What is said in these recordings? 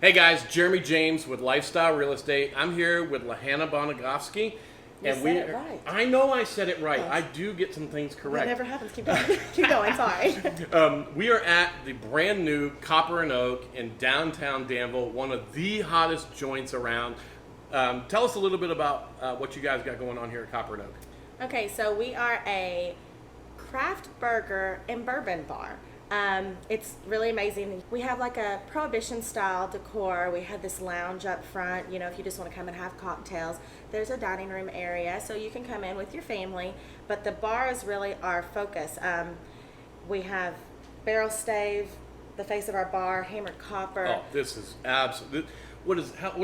Hey guys, Jeremy James with Lifestyle Real Estate. I'm here with Lahannah Bonagofsky. You said it right. I know I said it right. Yes. I do get some things correct. That never happens. Keep going. Keep going. Sorry. We are at the brand new Copper and Oak in downtown Danville, one of the hottest joints around. Tell us a little bit about what you guys got going on here at Copper and Oak. Okay, so we are a craft burger and bourbon bar. It's really amazing. We have like a prohibition style decor. We have this lounge up front, if you just want to come and have cocktails. There's a dining room area, so you can come in with your family, but the bar is really our focus. We have barrel stave, the face of our bar, hammered copper. Oh, this is absolutely, what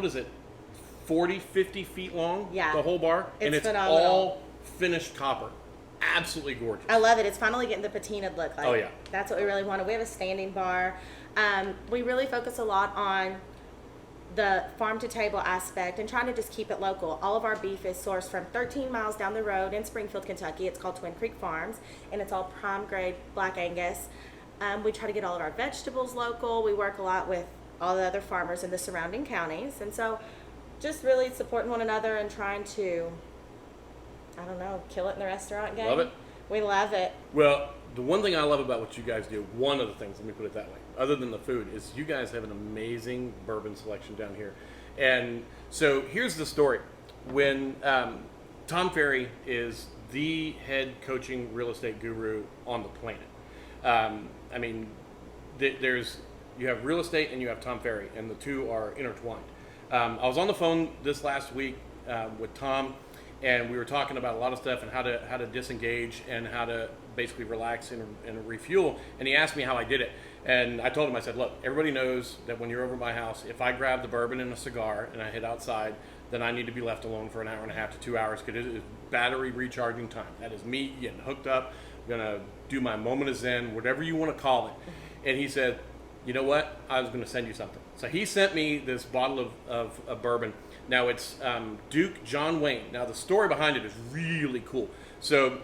is it, 40, 50 feet long? Yeah. The whole bar? It's and it's phenomenal. all finished copper. Absolutely gorgeous. I love it. It's finally getting the patinaed look. Oh, yeah. That's what we really wanted. We have a standing bar. We really focus a lot on the farm to table aspect and trying to just keep it local. All of our beef is sourced from 13 miles down the road in Springfield, Kentucky. It's called Twin Creek Farms, and it's all prime grade Black Angus. We try to get all of our vegetables local. We work a lot with all the other farmers in the surrounding counties, and so just really supporting one another and trying to, kill it in the restaurant game. Love it. We love it. Well, the one thing I love about what you guys do, one of the things, let me put it that way, other than the food, is you guys have an amazing bourbon selection down here. And so here's the story. When Tom Ferry is the head coaching real estate guru on the planet. You have real estate and you have Tom Ferry, and the two are intertwined. I was on the phone this last week with Tom, and we were talking about a lot of stuff and how to disengage and how to basically relax and refuel. And he asked me how I did it. And I told him, I said, look, everybody knows that when you're over at my house, if I grab the bourbon and a cigar and I head outside, then I need to be left alone for an hour and a half to 2 hours because it is battery recharging time. That is me getting hooked up. I'm going to do my moment of zen, whatever you want to call it. And he said, you know what? I was going to send you something. So he sent me this bottle of bourbon. Now it's Duke John Wayne. Now the story behind it is really cool. So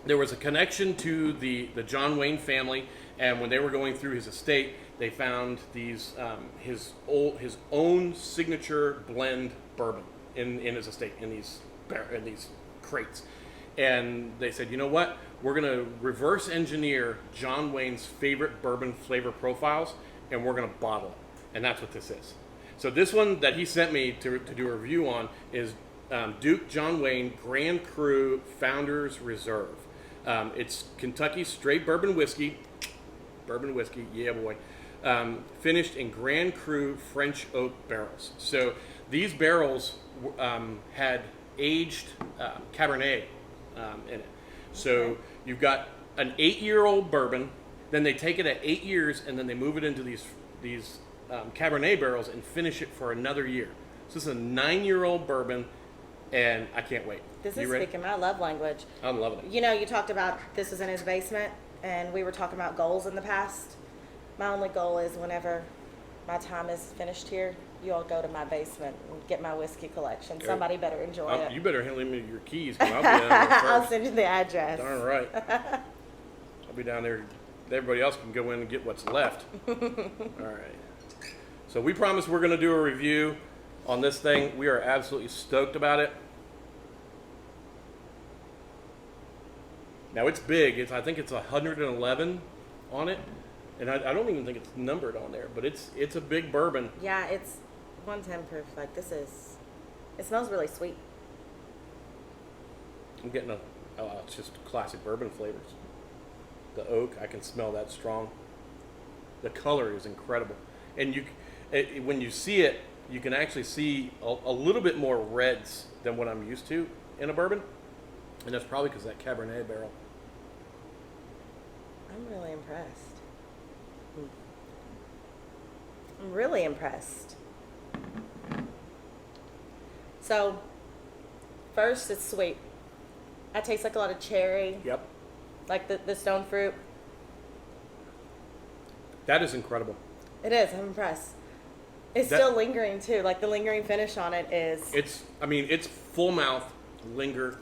there was a connection to the John Wayne family, and when they were going through his estate, they found these his own signature blend bourbon in his estate in these crates. And they said, you know what? We're going to reverse engineer John Wayne's favorite bourbon flavor profiles, and we're going to bottle it. And that's what this is. So this one that he sent me to do a review on is Duke John Wayne Grand Cru Founders Reserve. It's Kentucky straight bourbon whiskey, yeah boy, finished in Grand Cru French oak barrels. So these barrels had aged Cabernet in it. So you've got an 8-year-old bourbon, then they take it at 8 years, and then they move it into these Cabernet barrels and finish it for another year. So this is a 9-year-old bourbon, and I can't wait. This is speaking my love language. I'm loving it. You talked about this was in his basement, and we were talking about goals in the past. My only goal is whenever my time is finished here, you all go to my basement and get my whiskey collection. Somebody better enjoy it. You better hand me your keys, because I'll be down there first. I'll send you the address. Darn right. I'll be down there. Everybody else can go in and get what's left. All right. So we promised we're going to do a review on this thing. We are absolutely stoked about it. Now it's big. I think it's 111 on it, and I don't even think it's numbered on there. But it's a big bourbon. Yeah, it's 110 proof. Like it smells really sweet. I'm getting it's just classic bourbon flavors. The oak, I can smell that strong. The color is incredible, and when you see it, you can actually see a little bit more reds than what I'm used to in a bourbon, and that's probably because that Cabernet barrel. I'm really impressed. I'm really impressed. So, first, it's sweet. I taste like a lot of cherry. Yep. Like the stone fruit. That is incredible. It is. I'm impressed. It's still lingering too. Like the lingering finish on it is. It's full mouth linger.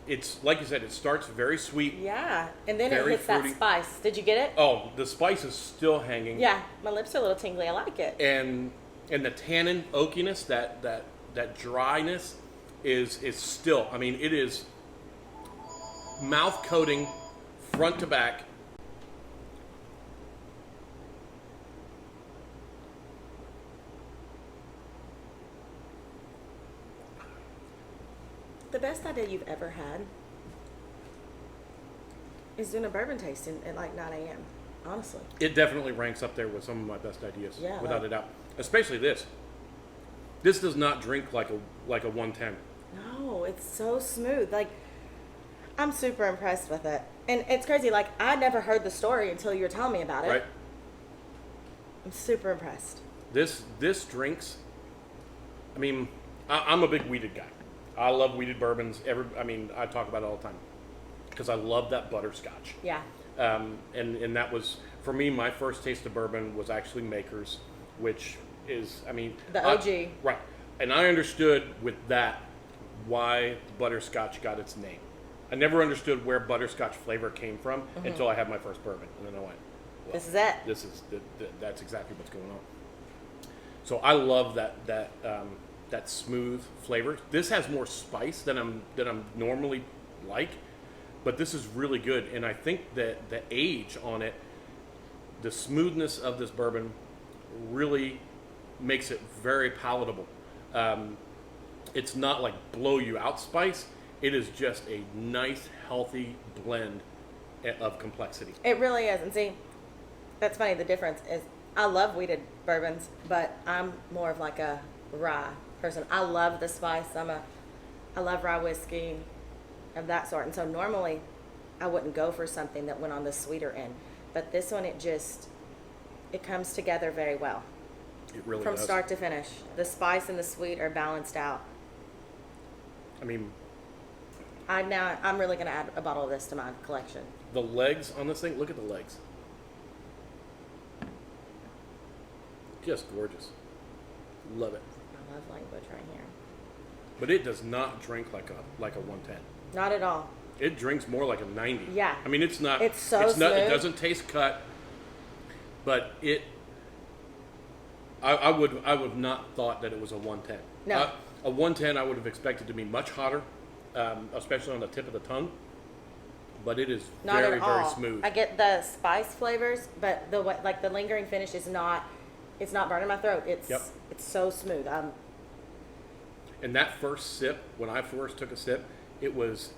It's like you said. It starts very sweet. Yeah, and then it very hits fruity. that spice. Did you get it? Oh, the spice is still hanging. Yeah, my lips are a little tingly. I like it. And and the tannin oakiness, that dryness is still. I mean, it is mouth coating, front to back. The best idea you've ever had is doing a bourbon tasting at like 9 a.m. Honestly. It definitely ranks up there with some of my best ideas, Yeah, without like- a doubt. Especially this. This does not drink like a 110. No, it's so smooth. Like, I'm super impressed with it. And it's crazy. Like, I never heard the story until you were telling me about it. Right? I'm super impressed. This drinks. I mean, I'm a big wheated guy. I love wheated bourbons. I talk about it all the time because I love that butterscotch. Yeah. And that was, for me, my first taste of bourbon was actually Maker's, which is, The OG. Right. And I understood with that why butterscotch got its name. I never understood where butterscotch flavor came from until I had my first bourbon. And then I went, well, This is it. That's exactly what's going on. So I love that smooth flavor. This has more spice than I'm normally like, but this is really good. And I think that the age on it, the smoothness of this bourbon, really makes it very palatable. It's not like blow you out spice. It is just a nice, healthy blend of complexity. It really is. And see, that's funny. The difference is I love wheated bourbons, but I'm more of like a rye person. I love the spice. I love rye whiskey of that sort. And so normally I wouldn't go for something that went on the sweeter end. But this one, it comes together very well. It really From does. start to finish. The spice and the sweet are balanced out. I mean, I'm really going to add a bottle of this to my collection. the legs on this thing, look at the legs. Just gorgeous. Love it. I love language right here. But it does not drink like a 110. Not at all. It drinks more like a 90. Yeah. I mean, it's not. It's so It smooth. doesn't taste cut, but it. I would have not thought that it was a 110. No. A 110 I would have expected to be much hotter, especially on the tip of the tongue. But it is Not very at all. very smooth. I get the spice flavors, but the lingering finish is not. It's not burning my throat. It's Yep. It's so smooth. And that first sip, when I first took a sip, it was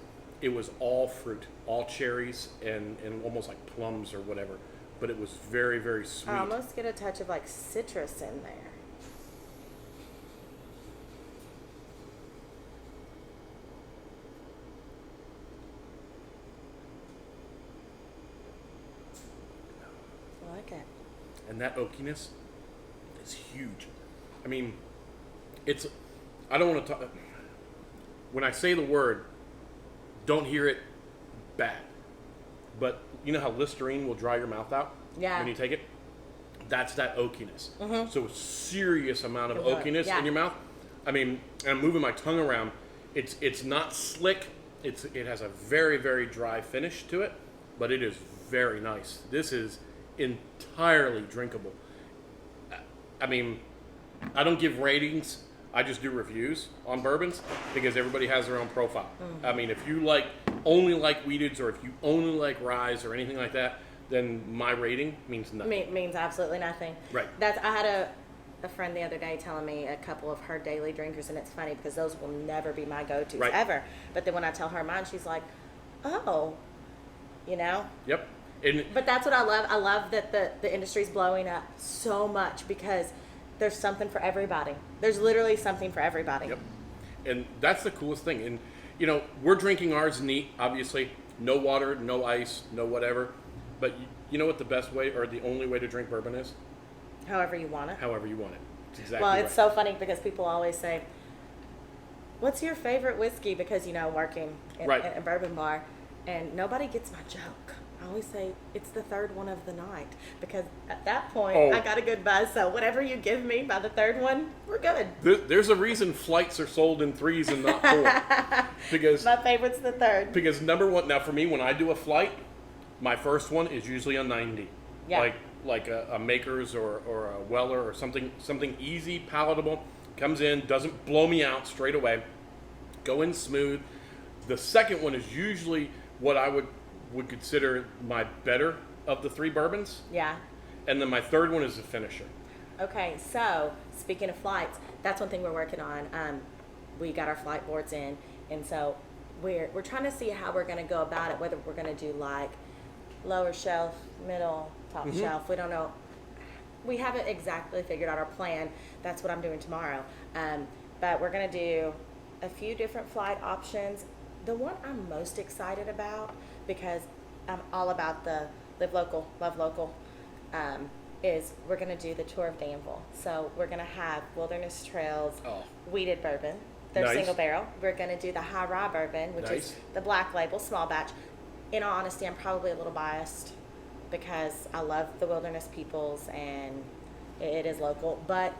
all fruit, all cherries, and almost like plums or whatever. But it was very, very sweet. I almost get a touch of like citrus in there. I like it. And that oakiness is huge. I mean, I don't want to talk. When I say the word, don't hear it bad. But you know how Listerine will dry your mouth out Yeah. when you take it? That's that oakiness. Mm-hmm. So a serious amount of It will, oakiness yeah. in your mouth. I mean, and I'm moving my tongue around. It's not slick. It has a very, very dry finish to it, but it is very nice. This is entirely drinkable. I mean, I don't give ratings. I just do reviews on bourbons because everybody has their own profile. Mm-hmm. I mean, if you only like wheateds or if you only like ryes or anything like that, then my rating means nothing. Means absolutely nothing. Right. I had a friend the other day telling me a couple of her daily drinkers, and it's funny because those will never be my go-tos Right. ever. But then when I tell her mine, she's like, "Oh, you know." Yep. And But that's what I love. I love that the industry's blowing up so much because there's something for everybody. There's literally something for everybody. Yep. And that's the coolest thing. And, we're drinking ours neat, obviously. No water, no ice, no whatever. But you know what the best way or the only way to drink bourbon is? However you want it. However you want it. It's exactly Well, right. it's so funny because people always say, "What's your favorite whiskey?" Because, working in Right. a bourbon bar, and nobody gets my joke. I always say it's the third one of the night because at that point Oh. I got a good buzz. So whatever you give me by the third one, we're good. There's a reason flights are sold in 3s and not 4. because My favorite's the third. because number one, now for me, when I do a flight, my first one is usually a 90. Yeah. Like like a Maker's or a Weller or something easy, palatable. Comes in, doesn't blow me out straight away. Go in smooth. The second one is usually what I would consider my better of the 3 bourbons. Yeah. And then my third one is the finisher. Okay, so speaking of flights, that's one thing we're working on. We got our flight boards in, and so we're trying to see how we're going to go about it, whether we're going to do like lower shelf, middle, top shelf. We don't know. We haven't exactly figured out our plan. That's what I'm doing tomorrow. But we're going to do a few different flight options. The one I'm most excited about, because I'm all about the live local, love local, is we're going to do the tour of Danville. So we're going to have Wilderness Trail's weeded bourbon. They're single barrel. We're going to do the high rye bourbon, which is the black label, small batch. In all honesty, I'm probably a little biased because I love the Wilderness peoples and it is local, but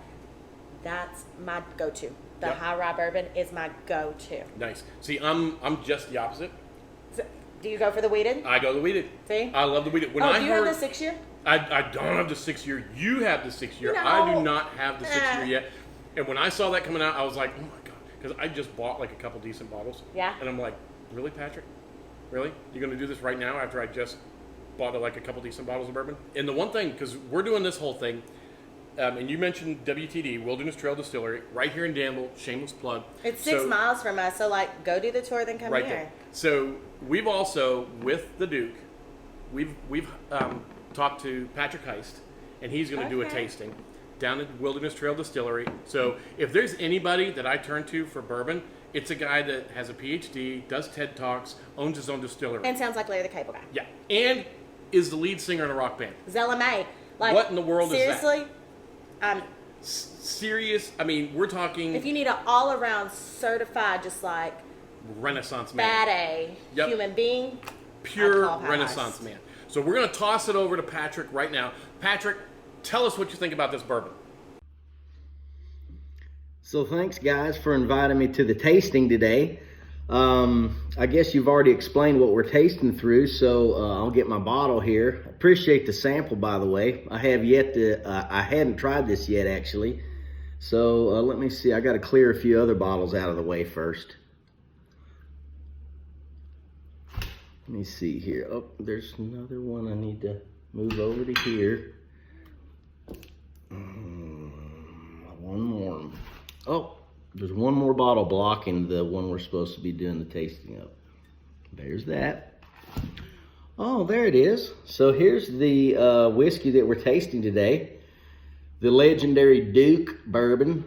that's my go-to. The high rye bourbon is my go-to. Nice. See, I'm just the opposite. So, do you go for the weeded? I go the weeded. See? I love the weeded. When do you have the 6 year? I don't have the 6 year. You have the 6 year. No. I do not have the 6 year yet. And when I saw that coming out, I was like, oh my God. Because I just bought like a couple decent bottles. Yeah. And I'm like, really, Patrick? Really? You're going to do this right now after I just bought like a couple decent bottles of bourbon? And the one thing, because we're doing this whole thing, and you mentioned WTD, Wilderness Trail Distillery, right here in Danville, shameless plug. It's 6 miles from us, so like go do the tour, then come right here. There. So we've also, with the Duke, we've talked to Patrick Heist, and he's going to do a tasting down at Wilderness Trail Distillery. So if there's anybody that I turn to for bourbon, it's a guy that has a PhD, does TED Talks, owns his own distillery. And sounds like Larry the Cable Guy. Yeah, and is the lead singer in a rock band. Zella Mae. Like, what in the world is that? Seriously? Serious? I mean, we're talking... If you need an all-around certified, just like... Renaissance man. Bad A human being. Pure Renaissance man. So we're going to toss it over to Patrick right now. Patrick, tell us what you think about this bourbon. So thanks, guys, for inviting me to the tasting today. I guess you've already explained what we're tasting through, so I'll get my bottle here. Appreciate the sample, by the way. I hadn't tried this yet, actually. So let me see. I got to clear a few other bottles out of the way first. Let me see here. Oh, there's another one I need to move over to here. One more. Oh, there's one more bottle blocking the one we're supposed to be doing the tasting of. There's that. Oh, there it is. So here's the whiskey that we're tasting today. The legendary Duke bourbon.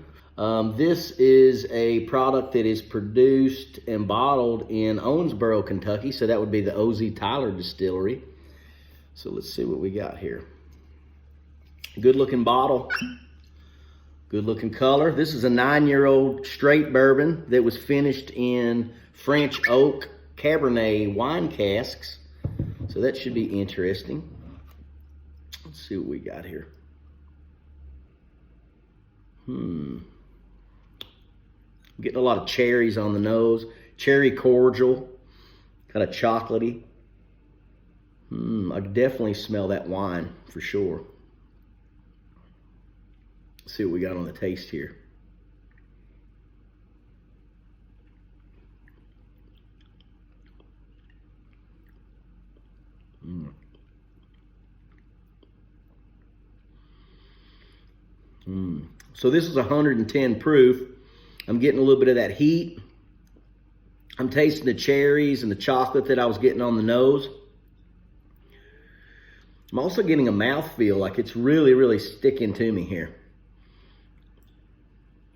This is a product that is produced and bottled in Owensboro, Kentucky. So that would be the O.Z. Tyler Distillery. So let's see what we got here. Good looking bottle. Good looking color. This is a 9-year-old straight bourbon that was finished in French oak Cabernet wine casks. So that should be interesting. Let's see what we got here. Getting a lot of cherries on the nose. Cherry cordial. Kind of chocolatey. I can definitely smell that wine for sure. Let's see what we got on the taste here. So this is 110 proof. I'm getting a little bit of that heat. I'm tasting the cherries and the chocolate that I was getting on the nose. I'm also getting a mouthfeel, like it's really, really sticking to me here,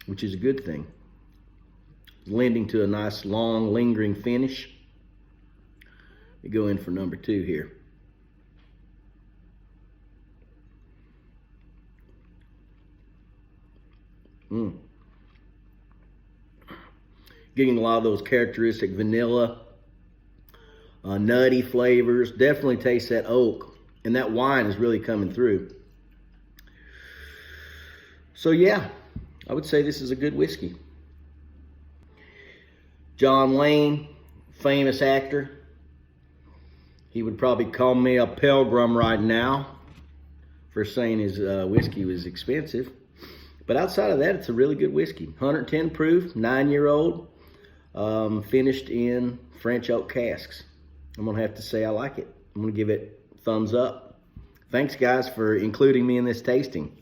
which is a good thing. Lending to a nice, long, lingering finish. We go in for number 2 here. Getting a lot of those characteristic vanilla, nutty flavors. Definitely taste that oak. And that wine is really coming through. So yeah, I would say this is a good whiskey. John Wayne, famous actor. He would probably call me a pilgrim right now. for saying his whiskey was expensive. But outside of that, it's a really good whiskey. 110 proof, 9-year-old, finished in French oak casks. I'm going to have to say I like it. I'm going to give it thumbs up. Thanks, guys, for including me in this tasting.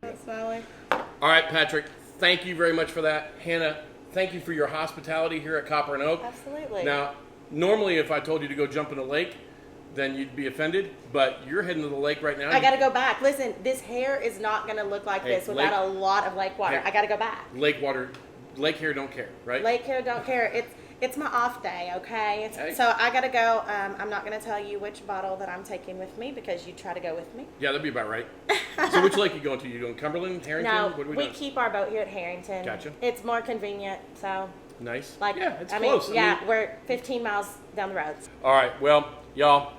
Thanks, Molly. All right, Patrick, thank you very much for that. Hannah, thank you for your hospitality here at Copper and Oak. Absolutely. Now, normally if I told you to go jump in a lake, then you'd be offended, but you're heading to the lake right now. I got to go back. Listen, this hair is not going to look like this without a lot of lake water. Hey, I got to go back. Lake hair don't care, right? Lake hair don't care. It's my off day, okay? Hey. So I got to go. I'm not going to tell you which bottle that I'm taking with me because you try to go with me. Yeah, that'd be about right. So which lake are you going to? You going Cumberland, Harrington? No, What are we doing? keep our boat here at Harrington. Gotcha. It's more convenient, so. Nice. Like, yeah, it's I close. mean, yeah, we're 15 miles down the road. All right, well, y'all,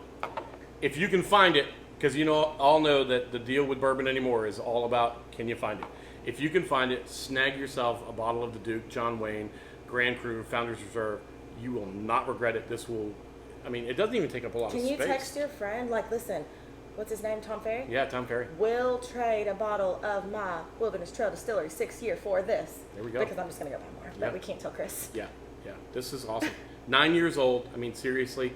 if you can find it, because you know, all know that the deal with bourbon anymore is all about can you find it. If you can find it, snag yourself a bottle of the Duke, John Wayne, Grand Cru, Founders Reserve. You will not regret it. This will, I mean, it doesn't even take up a lot of Can space. you text your friend, like, listen, what's his name, Tom Ferry? Yeah, Tom Ferry. We'll trade a bottle of my Wilderness Trail Distillery 6 year for this. There we go. Because I'm just going to go buy more, but Yeah. we can't tell Chris. Yeah, this is awesome. 9 years old. I mean, seriously,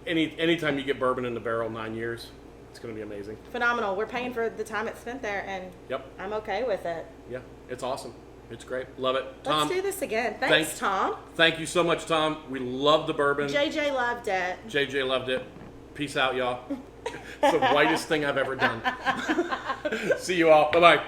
anytime you get bourbon in the barrel, 9 years, it's going to be amazing. Phenomenal. We're paying for the time it's spent there, and Yep. I'm okay with it. Yeah, it's awesome. It's great. Love it. Tom, Let's do this again. Thanks, Tom. Thank you so much, Tom. We love the bourbon. JJ loved it. JJ loved it. Peace out, y'all. It's the whitest thing I've ever done. See you all. Bye-bye.